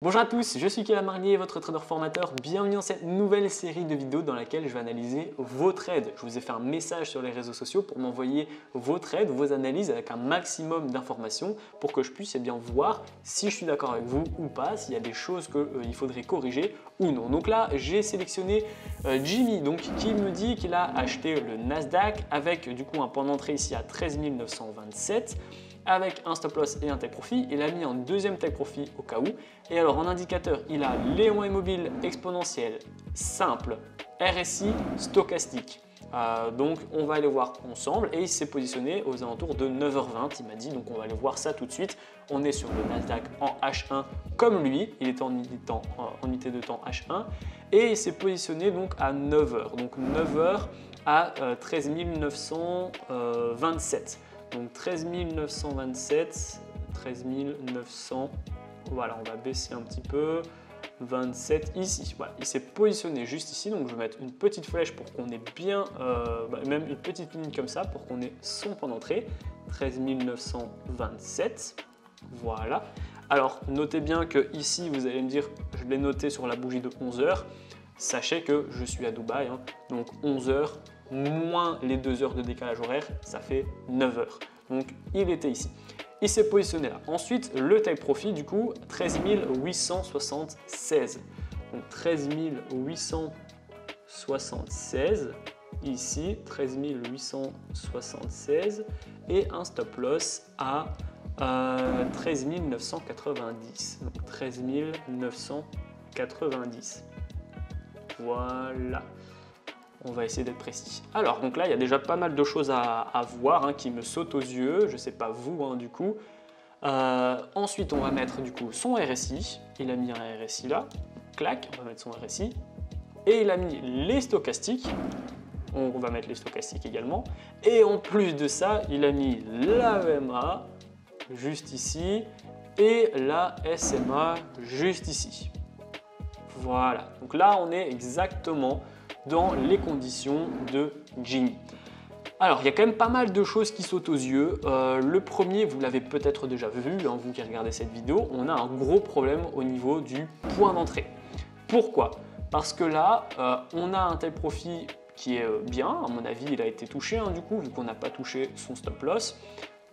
Bonjour à tous, je suis Kela Marlier, votre trader formateur. Bienvenue dans cette nouvelle série de vidéos dans laquelle je vais analyser vos trades. Je vous ai fait un message sur les réseaux sociaux pour m'envoyer vos trades, vos analyses avec un maximum d'informations pour que je puisse bien voir si je suis d'accord avec vous ou pas, s'il y a des choses qu'il faudrait corriger ou non. Donc là, j'ai sélectionné Jimmy qui me dit qu'il a acheté le Nasdaq avec du coup un point d'entrée ici à 13 927. Avec un stop loss et un take profit. Il a mis un deuxième take profit au cas où. Et alors en indicateur, il a Léon Immobile exponentiel, simple, RSI, stochastique. Donc on va aller voir ensemble et il s'est positionné aux alentours de 9h20, il m'a dit, donc on va aller voir ça tout de suite. On est sur le Nasdaq en H1 comme lui, il était en unité de temps H1 et il s'est positionné donc à 9h, donc 9h à 13 927. Donc 13 927, 13 900, voilà, on va baisser un petit peu, 27 ici. Voilà, il s'est positionné juste ici, donc je vais mettre une petite flèche pour qu'on ait bien, même une petite ligne comme ça pour qu'on ait son point d'entrée, 13 927, voilà. Alors notez bien que ici, vous allez me dire, je l'ai noté sur la bougie de 11h, sachez que je suis à Dubaï, donc 11h, moins les 2 heures de décalage horaire, ça fait 9 heures. Donc il était ici. Il s'est positionné là. Ensuite, le take profit, du coup, 13 876. Donc 13 876, ici, 13 876, et un stop loss à 13 990. Donc 13 990. Voilà. On va essayer d'être précis. Alors, donc là, il y a déjà pas mal de choses à voir qui me sautent aux yeux. Je ne sais pas vous, du coup. Ensuite, on va mettre du coup son RSI. Il a mis un RSI là. Clac, on va mettre son RSI. Et il a mis les stochastiques. On va mettre les stochastiques également. Et en plus de ça, il a mis la EMA juste ici et la SMA juste ici. Voilà. Donc là, on est exactement dans les conditions de Jimmy. Alors, il y a quand même pas mal de choses qui sautent aux yeux. Le premier, vous l'avez peut-être déjà vu, vous qui regardez cette vidéo, on a un gros problème au niveau du point d'entrée. Pourquoi? Parce que là, on a un take profit qui est bien, à mon avis, il a été touché du coup, vu qu'on n'a pas touché son stop loss.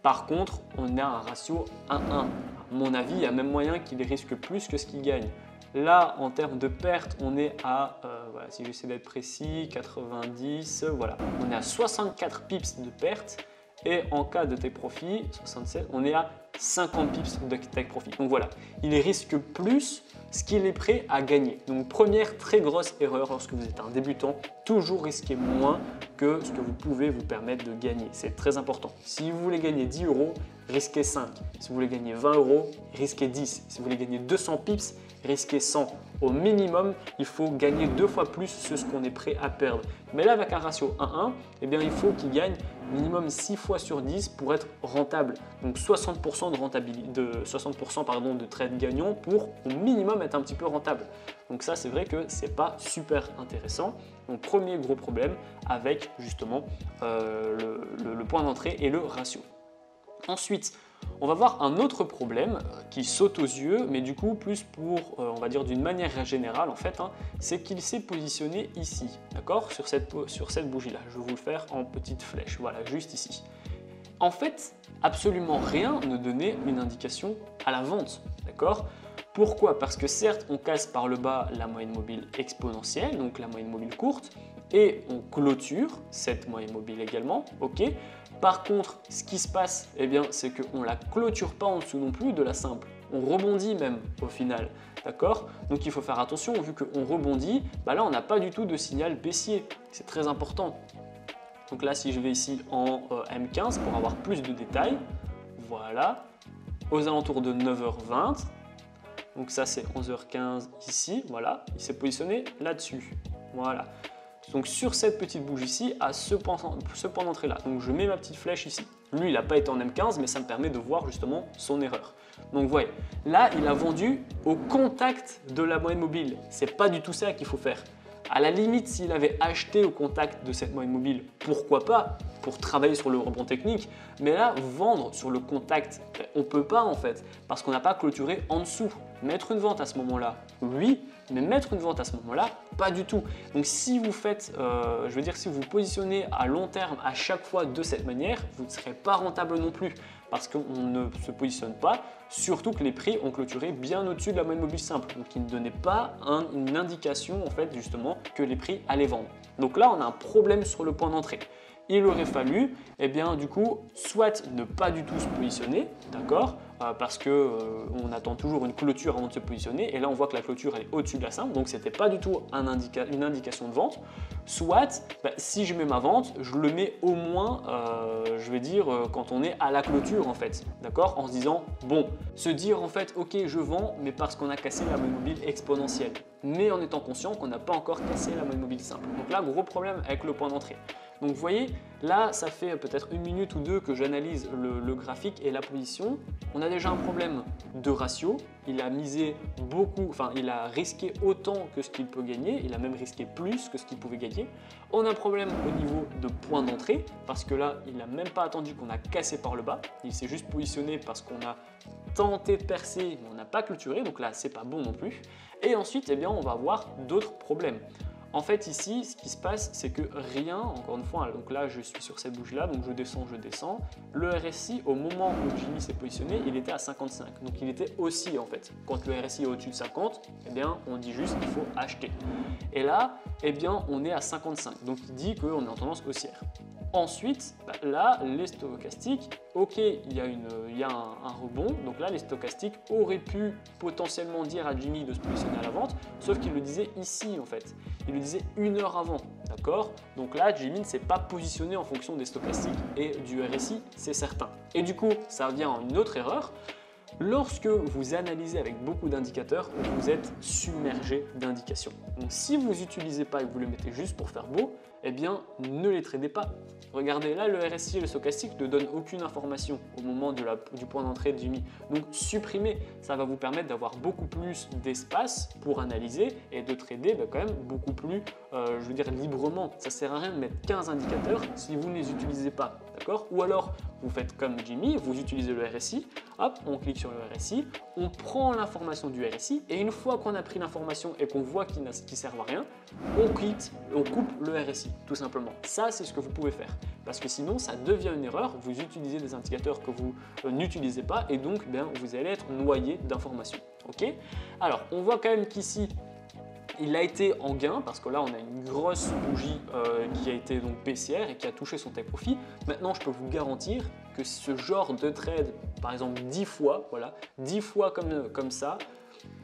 Par contre, on a un ratio 1-1. À mon avis, il y a même moyen qu'il risque plus que ce qu'il gagne. Là, en termes de perte, on est à, voilà, si j'essaie d'être précis, 90, voilà. On est à 64 pips de perte et en cas de take profit, 67, on est à 50 pips de take profit. Donc voilà, il risque plus ce qu'il est prêt à gagner. Donc première très grosse erreur lorsque vous êtes un débutant, toujours risquer moins que ce que vous pouvez vous permettre de gagner. C'est très important. Si vous voulez gagner 10 euros, risquez 5. Si vous voulez gagner 20 euros, risquez 10. Si vous voulez gagner 200 pips, risquez 100. Au minimum, il faut gagner 2 fois plus ce qu'on est prêt à perdre. Mais là, avec un ratio 1-1, eh bien, il faut qu'il gagne minimum 6 fois sur 10 pour être rentable. Donc 60% de rentabilité, de trade gagnant pour au minimum être un petit peu rentable. Donc ça, c'est vrai que c'est pas super intéressant. Donc premier gros problème avec justement le point d'entrée et le ratio. Ensuite, on va voir un autre problème qui saute aux yeux, mais du coup plus pour, on va dire d'une manière générale en fait, c'est qu'il s'est positionné ici, d'accord, sur cette bougie-là. Je vais vous le faire en petite flèche, voilà, juste ici. En fait, absolument rien ne donnait une indication à la vente, d'accord? Pourquoi? Parce que certes, on casse par le bas la moyenne mobile exponentielle, donc la moyenne mobile courte, et on clôture cette moyenne mobile également, ok? Par contre, ce qui se passe, eh bien, c'est qu'on ne la clôture pas en dessous non plus de la simple. On rebondit même au final, d'accord? Donc il faut faire attention, vu qu'on rebondit, là on n'a pas du tout de signal baissier, c'est très important. Donc là, si je vais ici en M15 pour avoir plus de détails, voilà, aux alentours de 9h20, donc ça c'est 11h15 ici, voilà, il s'est positionné là-dessus, voilà. Donc sur cette petite bougie ici, à ce point d'entrée là. Donc je mets ma petite flèche ici. Lui, il n'a pas été en M15, mais ça me permet de voir justement son erreur. Donc vous voyez, là, il a vendu au contact de la moyenne mobile. C'est pas du tout ça qu'il faut faire. À la limite, s'il avait acheté au contact de cette moyenne mobile, pourquoi pas, pour travailler sur le rebond technique. Mais là, vendre sur le contact, on ne peut pas en fait, parce qu'on n'a pas clôturé en dessous. Mettre une vente à ce moment-là, oui, mais mettre une vente à ce moment-là, pas du tout. Donc si vous faites, je veux dire, si vous vous positionnez à long terme à chaque fois de cette manière, vous ne serez pas rentable non plus, parce qu'on ne se positionne pas, surtout que les prix ont clôturé bien au-dessus de la moyenne mobile simple, donc ils ne donnaient pas une indication en fait justement que les prix allaient vendre. Donc là, on a un problème sur le point d'entrée. Il aurait fallu, eh bien, du coup, soit ne pas du tout se positionner, d'accord, parce qu'on attend toujours une clôture avant de se positionner, et là on voit que la clôture elle est au-dessus de la simple, donc c'était pas du tout une indication de vente. Soit, si je mets ma vente, je le mets au moins, je vais dire, quand on est à la clôture en fait, d'accord, en se disant, bon, se dire en fait, ok, je vends, mais parce qu'on a cassé la moyenne mobile exponentielle, mais en étant conscient qu'on n'a pas encore cassé la moyenne mobile simple. Donc là, gros problème avec le point d'entrée. Donc vous voyez, là, ça fait peut-être une minute ou deux que j'analyse le graphique et la position. On a déjà un problème de ratio. Il a misé beaucoup, enfin il a risqué autant que ce qu'il peut gagner. Il a même risqué plus que ce qu'il pouvait gagner. On a un problème au niveau de point d'entrée parce que là, il n'a même pas attendu qu'on a cassé par le bas. Il s'est juste positionné parce qu'on a tenté de percer, mais on n'a pas clôturé. Donc là, c'est pas bon non plus. Et ensuite, eh bien, on va avoir d'autres problèmes. En fait, ici, ce qui se passe, c'est que rien, encore une fois, donc là, je suis sur cette bougie-là, donc je descends. Le RSI, au moment où Jimmy s'est positionné, il était à 55. Donc, il était haussier, en fait. Quand le RSI est au-dessus de 50, eh bien, on dit juste qu'il faut acheter. Et là, eh bien, on est à 55. Donc, il dit qu'on est en tendance haussière. Ensuite, là, les stochastiques, ok, il y a un rebond. Donc là, les stochastiques auraient pu potentiellement dire à Jimmy de se positionner à la vente, sauf qu'il le disait ici en fait. Il le disait 1 heure avant, d'accord? Donc là, Jimmy ne s'est pas positionné en fonction des stochastiques et du RSI, c'est certain. Et du coup, ça revient à une autre erreur. Lorsque vous analysez avec beaucoup d'indicateurs, vous êtes submergé d'indications. Donc si vous n'utilisez pas et que vous le mettez juste pour faire beau, eh bien ne les tradez pas. Regardez là, le RSI et le stochastique ne donnent aucune information au moment du point d'entrée de Jimmy. Donc supprimez, ça va vous permettre d'avoir beaucoup plus d'espace pour analyser et de trader quand même beaucoup plus, je veux dire, librement. Ça ne sert à rien de mettre 15 indicateurs si vous ne les utilisez pas, d'accord? Ou alors vous faites comme Jimmy, vous utilisez le RSI, hop, on clique sur le RSI, on prend l'information du RSI et une fois qu'on a pris l'information et qu'on voit qu'il ne sert à rien, on coupe le RSI tout simplement. Ça, c'est ce que vous pouvez faire parce que sinon, ça devient une erreur. Vous utilisez des indicateurs que vous n'utilisez pas et donc vous allez être noyé d'informations. Ok? Alors, on voit quand même qu'ici, il a été en gain parce que là on a une grosse bougie qui a été donc baissière et qui a touché son take profit. Maintenant je peux vous garantir que ce genre de trade, par exemple 10 fois, voilà, 10 fois comme ça,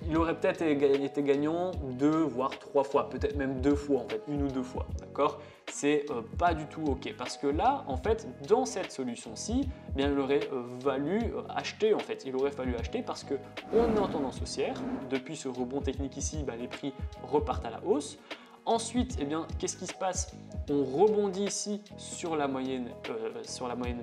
il aurait peut-être été gagnant 2 voire 3 fois, peut-être même 2 fois en fait, 1 ou 2 fois, d'accord? C'est pas du tout ok parce que là en fait dans cette solution-ci, il aurait valu acheter en fait, il aurait fallu acheter parce que on est en tendance haussière. Depuis ce rebond technique ici, les prix repartent à la hausse. Ensuite, qu'est-ce qui se passe? On rebondit ici sur la moyenne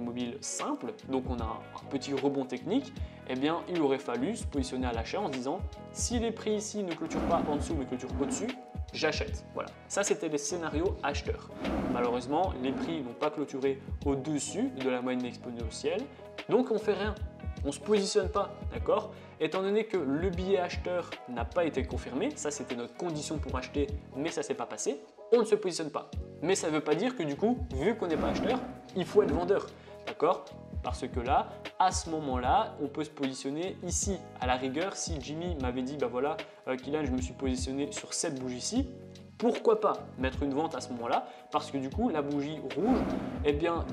mobile simple, donc on a un petit rebond technique. Il aurait fallu se positionner à l'achat en se disant si les prix ici ne clôturent pas en dessous mais clôturent au-dessus, j'achète. Voilà, ça c'était les scénarios acheteurs. Malheureusement, les prix n'ont pas clôturé au-dessus de la moyenne exponentielle, donc on fait rien. On ne se positionne pas, d'accord? Étant donné que le billet acheteur n'a pas été confirmé, ça c'était notre condition pour acheter, mais ça ne s'est pas passé, on ne se positionne pas. Mais ça ne veut pas dire que du coup, vu qu'on n'est pas acheteur, il faut être vendeur, d'accord? Parce que là, à ce moment-là, on peut se positionner ici. À la rigueur, si Jimmy m'avait dit, voilà, Kylian, je me suis positionné sur cette bougie-ci, pourquoi pas mettre une vente à ce moment-là? Parce que du coup, la bougie rouge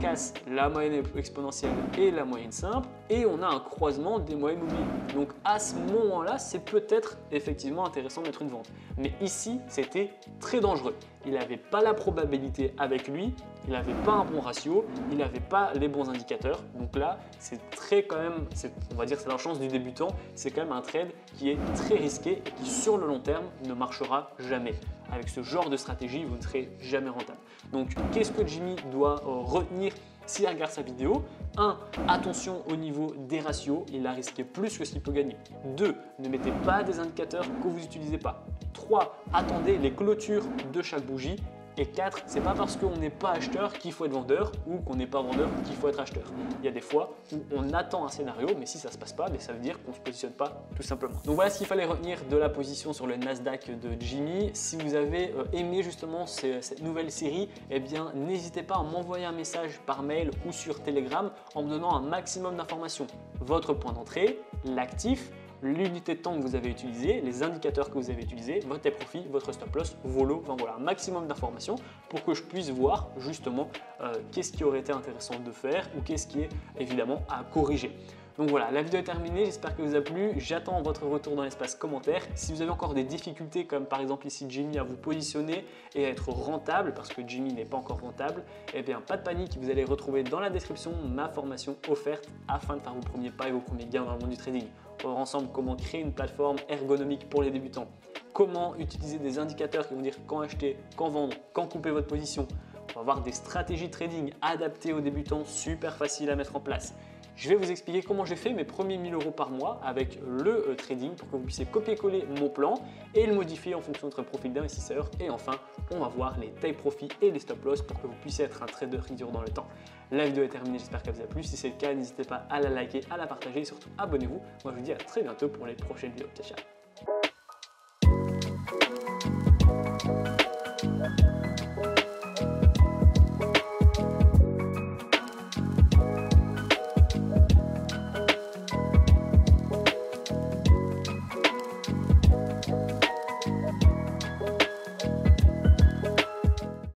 casse la moyenne exponentielle et la moyenne simple et on a un croisement des moyennes mobiles. Donc à ce moment-là, c'est peut-être effectivement intéressant de mettre une vente. Mais ici, c'était très dangereux. Il n'avait pas la probabilité avec lui, il n'avait pas un bon ratio, il n'avait pas les bons indicateurs. Donc là, c'est quand même, on va dire c'est la chance du débutant, c'est quand même un trade qui est très risqué et qui sur le long terme ne marchera jamais. Avec ce genre de stratégie, vous ne serez jamais rentable. Donc, qu'est-ce que Jimmy doit retenir s'il regarde sa vidéo? 1. Attention au niveau des ratios, il a risqué plus que ce qu'il peut gagner. 2. Ne mettez pas des indicateurs que vous n'utilisez pas. 3, attendez les clôtures de chaque bougie. Et 4, c'est pas parce qu'on n'est pas acheteur qu'il faut être vendeur ou qu'on n'est pas vendeur qu'il faut être acheteur. Il y a des fois où on attend un scénario, mais si ça se passe pas, ça veut dire qu'on ne se positionne pas tout simplement. Donc voilà ce qu'il fallait retenir de la position sur le Nasdaq de Jimmy. Si vous avez aimé justement cette nouvelle série, eh bien n'hésitez pas à m'envoyer un message par mail ou sur Telegram en me donnant un maximum d'informations. Votre point d'entrée, l'actif, l'unité de temps que vous avez utilisée, les indicateurs que vous avez utilisés, votre take profit, votre stop loss, vos lots, enfin voilà, un maximum d'informations pour que je puisse voir justement qu'est-ce qui aurait été intéressant de faire ou qu'est-ce qui est évidemment à corriger. Donc voilà, la vidéo est terminée, j'espère que vous a plu, j'attends votre retour dans l'espace commentaire. Si vous avez encore des difficultés comme par exemple ici Jimmy à vous positionner et à être rentable, parce que Jimmy n'est pas encore rentable, eh bien pas de panique, vous allez retrouver dans la description ma formation offerte afin de faire vos premiers pas et vos premiers gains dans le monde du trading. On va voir ensemble comment créer une plateforme ergonomique pour les débutants, comment utiliser des indicateurs qui vont dire quand acheter, quand vendre, quand couper votre position. On va voir des stratégies de trading adaptées aux débutants, super faciles à mettre en place. Je vais vous expliquer comment j'ai fait mes premiers 1000 € par mois avec le trading pour que vous puissiez copier-coller mon plan et le modifier en fonction de votre profil d'investisseur. Et enfin, on va voir les take profit et les stop loss pour que vous puissiez être un trader qui dure dans le temps. La vidéo est terminée, j'espère qu'elle vous a plu. Si c'est le cas, n'hésitez pas à la liker, à la partager et surtout abonnez-vous. Moi, je vous dis à très bientôt pour les prochaines vidéos. Ciao, ciao.